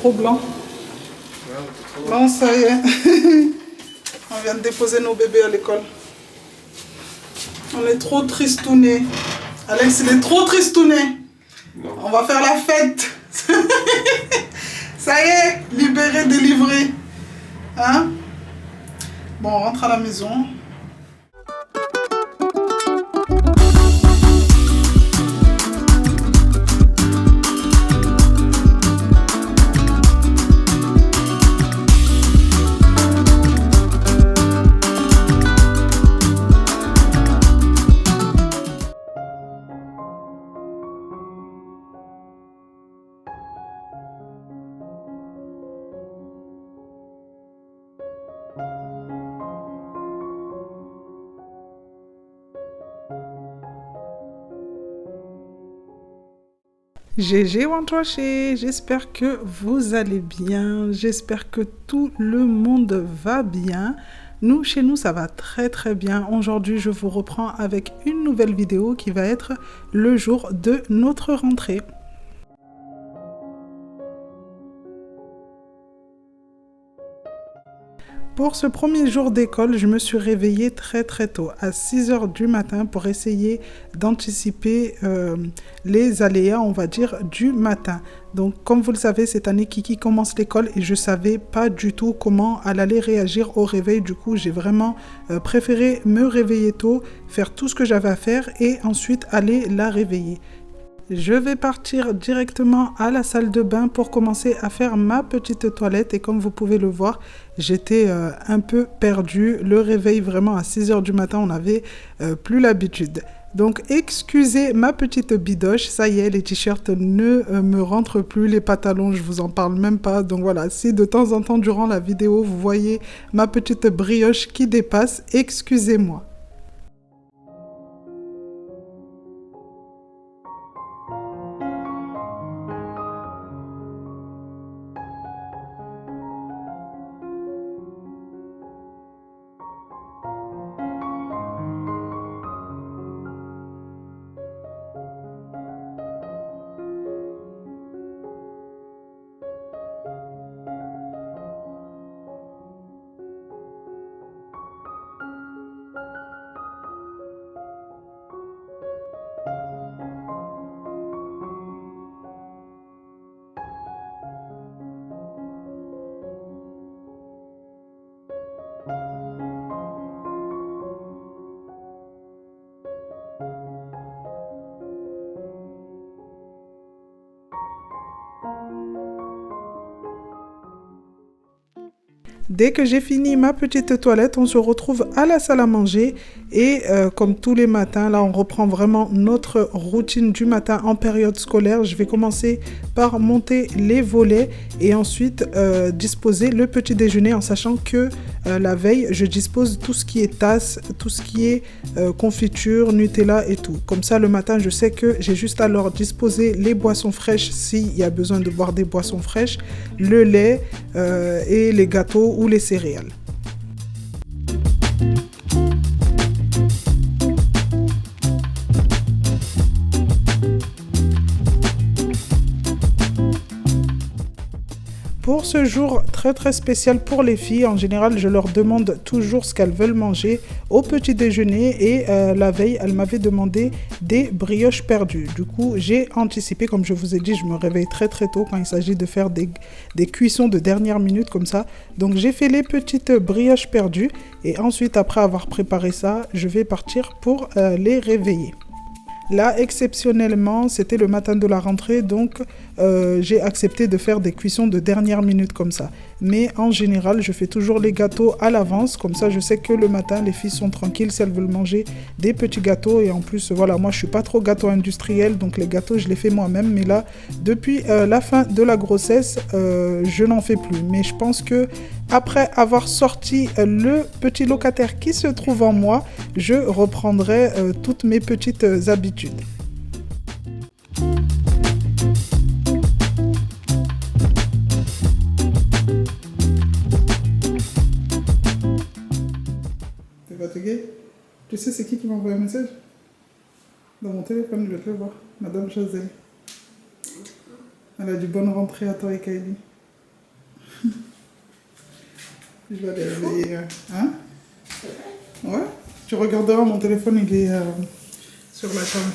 trop blanc. Non, ça y est. On vient de déposer nos bébés à l'école. On est trop tristounés. Alex, il est trop tristouné. On va faire la fête. Ça y est, libéré, délivré. Hein? Bon, on rentre à la maison. GG Wantoché, j'espère que vous allez bien, j'espère que tout le monde va bien. Nous, chez nous, ça va très bien. Aujourd'hui, je vous reprends avec une nouvelle vidéo qui va être le jour de notre rentrée. Pour ce premier jour d'école, je me suis réveillée très tôt, à 6 h du matin, pour essayer d'anticiper les aléas, on va dire, du matin. Donc, comme vous le savez, cette année, Kiki commence l'école et je ne savais pas du tout comment elle allait réagir au réveil. Du coup, j'ai vraiment préféré me réveiller tôt, faire tout ce que j'avais à faire et ensuite aller la réveiller. Je vais partir directement à la salle de bain pour commencer à faire ma petite toilette et comme vous pouvez le voir, j'étais un peu perdue. Le réveil vraiment à 6 h du matin, on n'avait plus l'habitude. Donc excusez ma petite bidoche, ça y est, les t-shirts ne me rentrent plus, les pantalons, je vous en parle même pas. Donc voilà, si de temps en temps durant la vidéo, vous voyez ma petite brioche qui dépasse, excusez-moi. Dès que j'ai fini ma petite toilette, on se retrouve à la salle à manger et comme tous les matins, là on reprend vraiment notre routine du matin en période scolaire. Je vais commencer par monter les volets et ensuite disposer le petit déjeuner en sachant que la veille, je dispose tout ce qui est tasse, tout ce qui est confiture, Nutella et tout. Comme ça, le matin, je sais que j'ai juste à leur disposer les boissons fraîches s'il y a besoin de boire des boissons fraîches, le lait et les gâteaux ou les céréales. Pour ce jour très spécial pour les filles, en général, je leur demande toujours ce qu'elles veulent manger au petit déjeuner et la veille, elles m'avaient demandé des brioches perdues. Du coup, j'ai anticipé, comme je vous ai dit, je me réveille très tôt quand il s'agit de faire des cuissons de dernière minute comme ça. Donc, j'ai fait les petites brioches perdues et ensuite, après avoir préparé ça, je vais partir pour les réveiller. Là, exceptionnellement, c'était le matin de la rentrée, donc j'ai accepté de faire des cuissons de dernière minute comme ça. Mais en général, je fais toujours les gâteaux à l'avance, comme ça je sais que le matin, les filles sont tranquilles si elles veulent manger des petits gâteaux. Et en plus, voilà, moi je suis pas trop gâteau industriel, donc les gâteaux je les fais moi-même. Mais là, depuis la fin de la grossesse, je n'en fais plus. Mais je pense que après avoir sorti le petit locataire qui se trouve en moi, je reprendrai toutes mes petites habitudes. T'es fatigué? Tu sais c'est qui m'a envoyé un message? Dans mon téléphone, je vais te le voir. Madame Chazelle. Elle a dit bonne rentrée à toi et Kylie. Je vais aller réveiller. Hein? Ouais? Tu regarderas, mon téléphone, il est sur la table.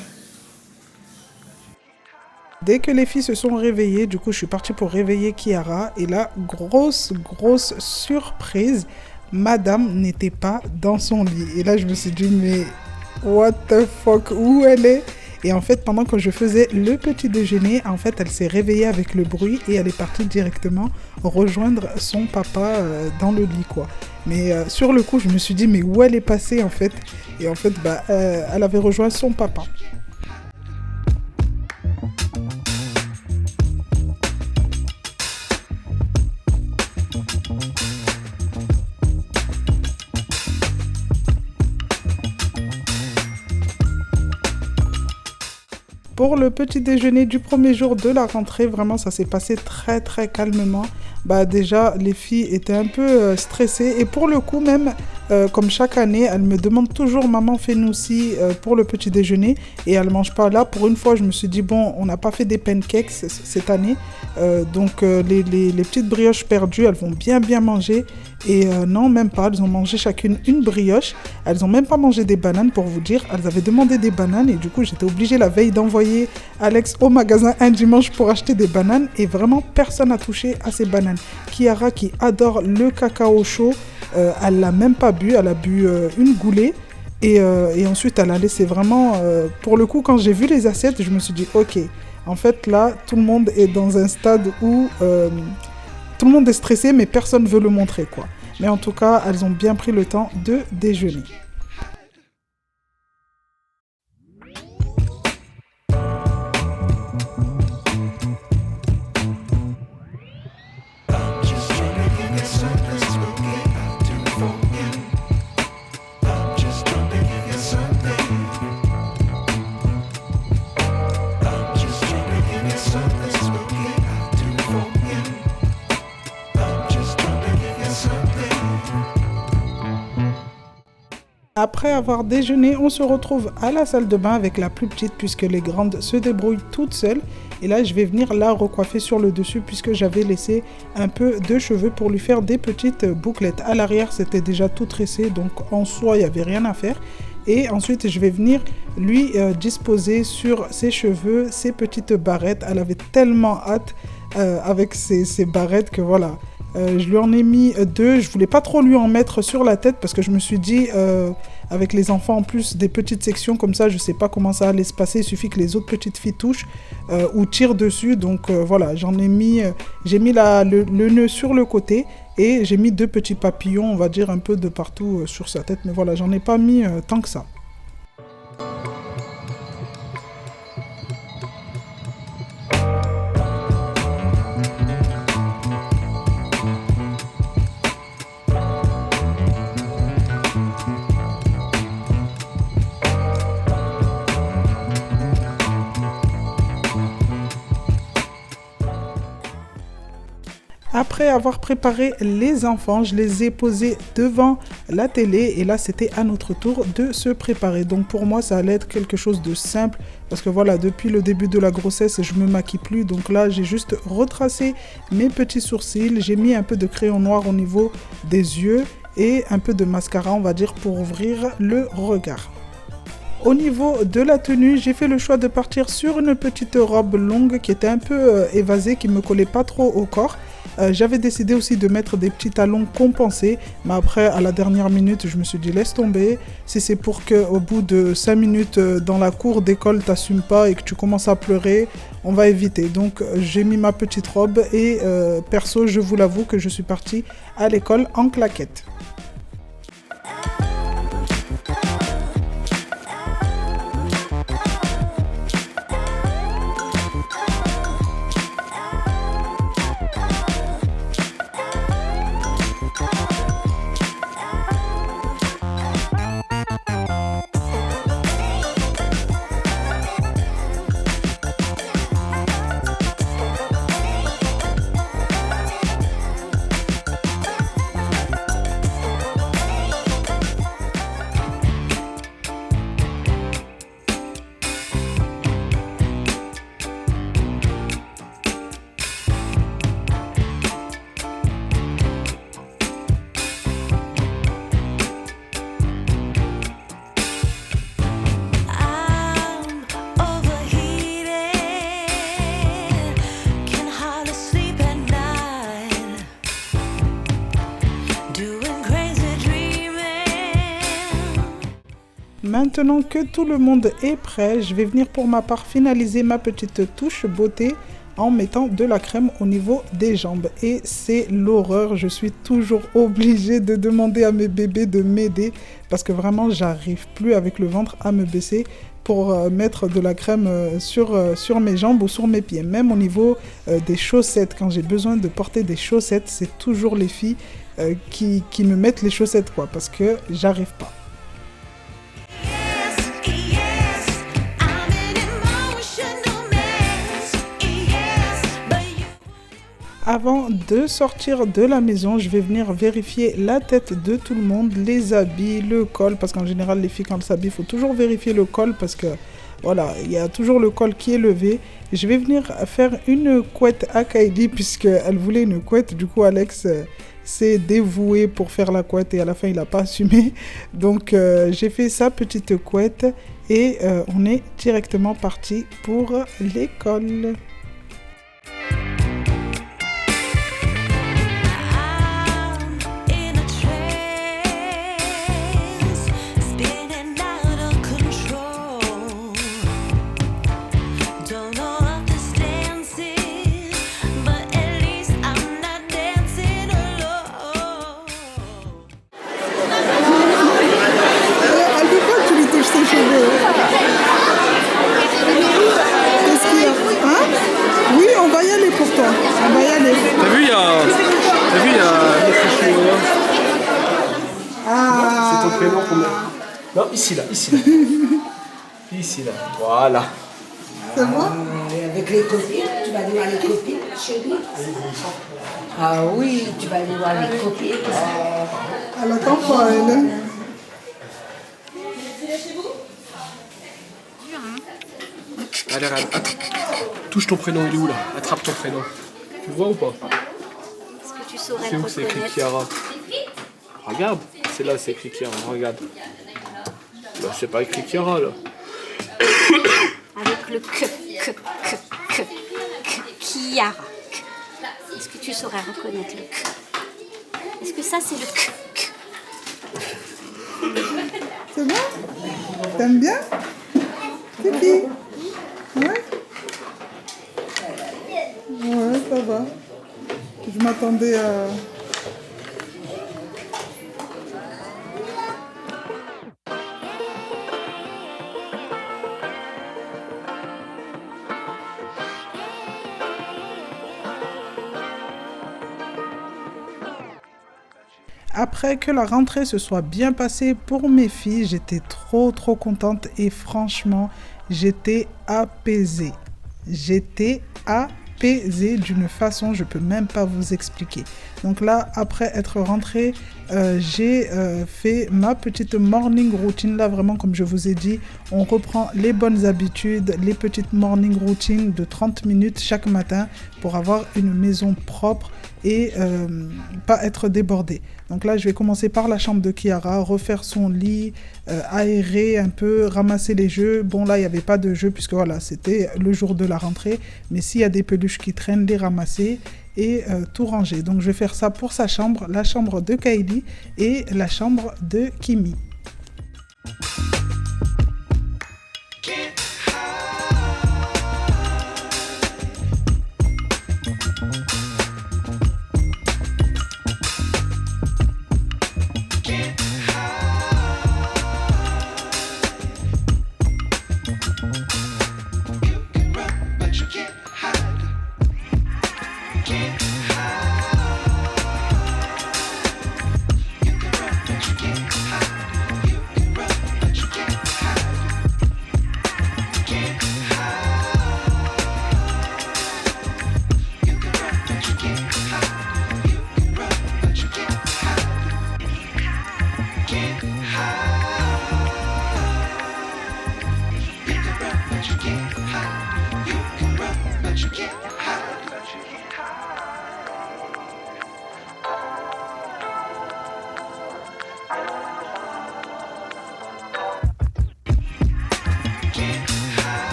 Dès que les filles se sont réveillées, du coup, je suis partie pour réveiller Kiara. Et là, grosse surprise, Madame n'était pas dans son lit. Et là, je me suis dit, mais what the fuck, où elle est? Et en fait, pendant que je faisais le petit déjeuner, en fait, elle s'est réveillée avec le bruit et elle est partie directement rejoindre son papa dans le lit, quoi. Mais sur le coup, je me suis dit, mais où elle est passée, en fait? Et en fait, elle avait rejoint son papa. Pour le petit déjeuner du premier jour de la rentrée, vraiment ça s'est passé très calmement. Déjà les filles étaient un peu stressées et pour le coup même comme chaque année, elles me demandent toujours maman fais-nous aussi pour le petit déjeuner et elles mangent pas. Là pour une fois je me suis dit bon on n'a pas fait des pancakes cette année donc les petites brioches perdues elles vont bien manger et non même pas, elles ont mangé chacune une brioche. Elles ont même pas mangé des bananes pour vous dire. Elles avaient demandé des bananes et du coup j'étais obligée la veille d'envoyer Alex au magasin un dimanche pour acheter des bananes et vraiment personne n'a touché à ces bananes. Kiara qui adore le cacao chaud, elle l'a même pas bu, elle a bu une goulée et ensuite elle a laissé vraiment, pour le coup quand j'ai vu les assiettes je me suis dit ok, en fait là tout le monde est dans un stade où tout le monde est stressé mais personne ne veut le montrer quoi. Mais en tout cas elles ont bien pris le temps de déjeuner. Après avoir déjeuné, on se retrouve à la salle de bain avec la plus petite puisque les grandes se débrouillent toutes seules. Et là, je vais venir la recoiffer sur le dessus puisque j'avais laissé un peu de cheveux pour lui faire des petites bouclettes. À l'arrière, c'était déjà tout tressé, donc en soi, il n'y avait rien à faire. Et ensuite, je vais venir lui disposer sur ses cheveux ses petites barrettes. Elle avait tellement hâte avec ses barrettes que voilà. Je lui en ai mis 2, je voulais pas trop lui en mettre sur la tête parce que je me suis dit avec les enfants en plus des petites sections comme ça je sais pas comment ça allait se passer, il suffit que les autres petites filles touchent ou tirent dessus donc voilà j'en ai mis, j'ai mis le nœud sur le côté et j'ai mis 2 petits papillons on va dire un peu de partout sur sa tête mais voilà j'en ai pas mis tant que ça. Après avoir préparé les enfants, je les ai posés devant la télé et là c'était à notre tour de se préparer. Donc pour moi ça allait être quelque chose de simple parce que voilà depuis le début de la grossesse je me maquille plus. Donc là j'ai juste retracé mes petits sourcils, j'ai mis un peu de crayon noir au niveau des yeux et un peu de mascara on va dire pour ouvrir le regard. Au niveau de la tenue, j'ai fait le choix de partir sur une petite robe longue qui était un peu évasée, qui ne me collait pas trop au corps. J'avais décidé aussi de mettre des petits talons compensés, mais après, à la dernière minute, je me suis dit laisse tomber. Si c'est pour qu'au bout de 5 minutes dans la cour d'école, t'assumes pas et que tu commences à pleurer, on va éviter. Donc j'ai mis ma petite robe et perso, je vous l'avoue que je suis partie à l'école en claquettes. Maintenant que tout le monde est prêt, je vais venir pour ma part finaliser ma petite touche beauté en mettant de la crème au niveau des jambes. Et c'est l'horreur, je suis toujours obligée de demander à mes bébés de m'aider parce que vraiment j'arrive plus avec le ventre à me baisser pour mettre de la crème sur mes jambes ou sur mes pieds. Même au niveau des chaussettes, quand j'ai besoin de porter des chaussettes, c'est toujours les filles qui me mettent les chaussettes quoi, parce que j'arrive pas. Avant de sortir de la maison, je vais venir vérifier la tête de tout le monde, les habits, le col, parce qu'en général, les filles, quand elles s'habillent, il faut toujours vérifier le col, parce que, voilà, il y a toujours le col qui est levé. Je vais venir faire une couette à Kylie, puisqu'elle voulait une couette. Du coup, Alex s'est dévoué pour faire la couette, et à la fin, il n'a pas assumé. Donc, j'ai fait sa petite couette, et on est directement parti pour l'école. Non, ici là. Ici là, voilà. C'est bon? Avec les copines, tu vas aller voir les copines, chérie. Ah oui, tu vas aller voir les copines. Elle attend pas, elle. Allez, touche ton prénom, il est où là? Attrape ton prénom. Tu le vois ou pas? Est-ce que tu saurais C'est où c'est écrit Chiara? Regarde, c'est là, c'est écrit Chiara, regarde. Bah, c'est pas écrit Chiara là. Avec le Chiara. Est-ce que tu saurais reconnaître le Est-ce que ça c'est le C'est bon? T'aimes bien? Pipi? Ouais? Ouais, ça va. Je m'attendais à... Après que la rentrée se soit bien passée pour mes filles, j'étais trop contente et franchement, j'étais apaisée. J'étais apaisée d'une façon, je peux même pas vous expliquer. Donc là, après être rentrée, j'ai fait ma petite morning routine. Là, vraiment, comme je vous ai dit, on reprend les bonnes habitudes, les petites morning routines de 30 minutes chaque matin pour avoir une maison propre et pas être débordée. Donc là, je vais commencer par la chambre de Chiara, refaire son lit, aérer un peu, ramasser les jeux. Bon, là, il n'y avait pas de jeux puisque voilà, c'était le jour de la rentrée. Mais s'il y a des peluches qui traînent, les ramasser et tout ranger. Donc, je vais faire ça pour sa chambre, la chambre de Kylie et la chambre de Kimi.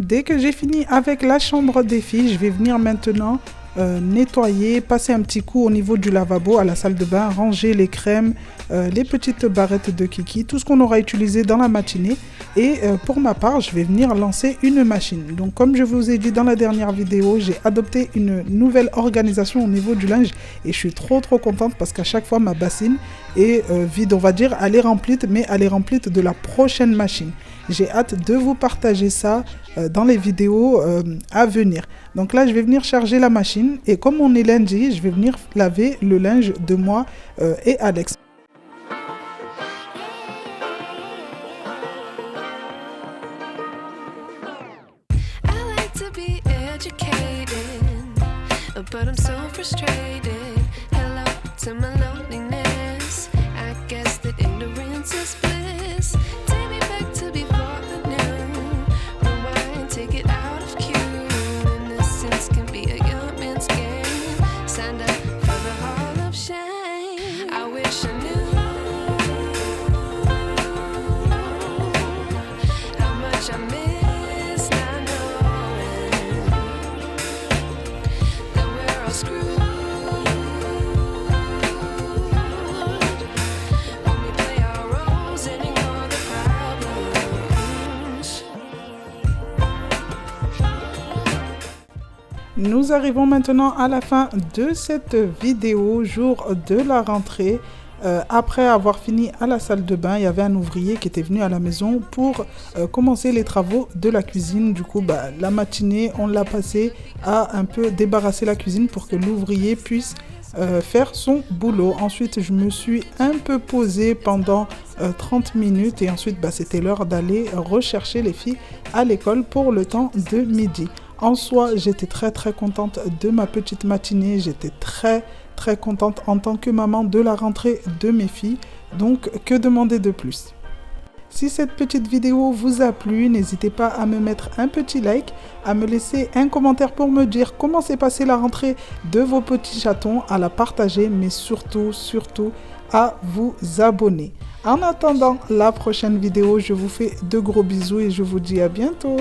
Dès que j'ai fini avec la chambre des filles, je vais venir maintenant nettoyer, passer un petit coup au niveau du lavabo, à la salle de bain, ranger les crèmes, les petites barrettes de Kiki, tout ce qu'on aura utilisé dans la matinée. Et pour ma part, je vais venir lancer une machine. Donc comme je vous ai dit dans la dernière vidéo, j'ai adopté une nouvelle organisation au niveau du linge et je suis trop contente parce qu'à chaque fois ma bassine est vide, on va dire, elle est remplie, mais elle est remplie de la prochaine machine. J'ai hâte de vous partager ça dans les vidéos à venir. Donc là, je vais venir charger la machine et comme on est lundi, je vais venir laver le linge de moi et Alex. But I'm so frustrated. Hello to my loneliness. I guess that ignorance is bliss. Take me back to before I knew. Rewind, take it out of cue. Innocence can be a young man's game. Signed up for the hall of shame. I wish I knew how much I miss not knowing that we're all screwed. When we play our roles and ignore the problems. Nous arrivons maintenant à la fin de cette vidéo, jour de la rentrée. Après avoir fini à la salle de bain, il y avait un ouvrier qui était venu à la maison pour commencer les travaux de la cuisine. Du coup, la matinée, on l'a passé à un peu débarrasser la cuisine pour que l'ouvrier puisse faire son boulot. Ensuite, je me suis un peu posée pendant 30 minutes et ensuite, c'était l'heure d'aller rechercher les filles à l'école pour le temps de midi. En soi, j'étais très contente de ma petite matinée. J'étais très contente en tant que maman de la rentrée de mes filles. Donc, que demander de plus? Si cette petite vidéo vous a plu, n'hésitez pas à me mettre un petit like, à me laisser un commentaire pour me dire comment s'est passée la rentrée de vos petits chatons, à la partager, mais surtout à vous abonner. En attendant la prochaine vidéo, je vous fais de gros bisous et je vous dis à bientôt.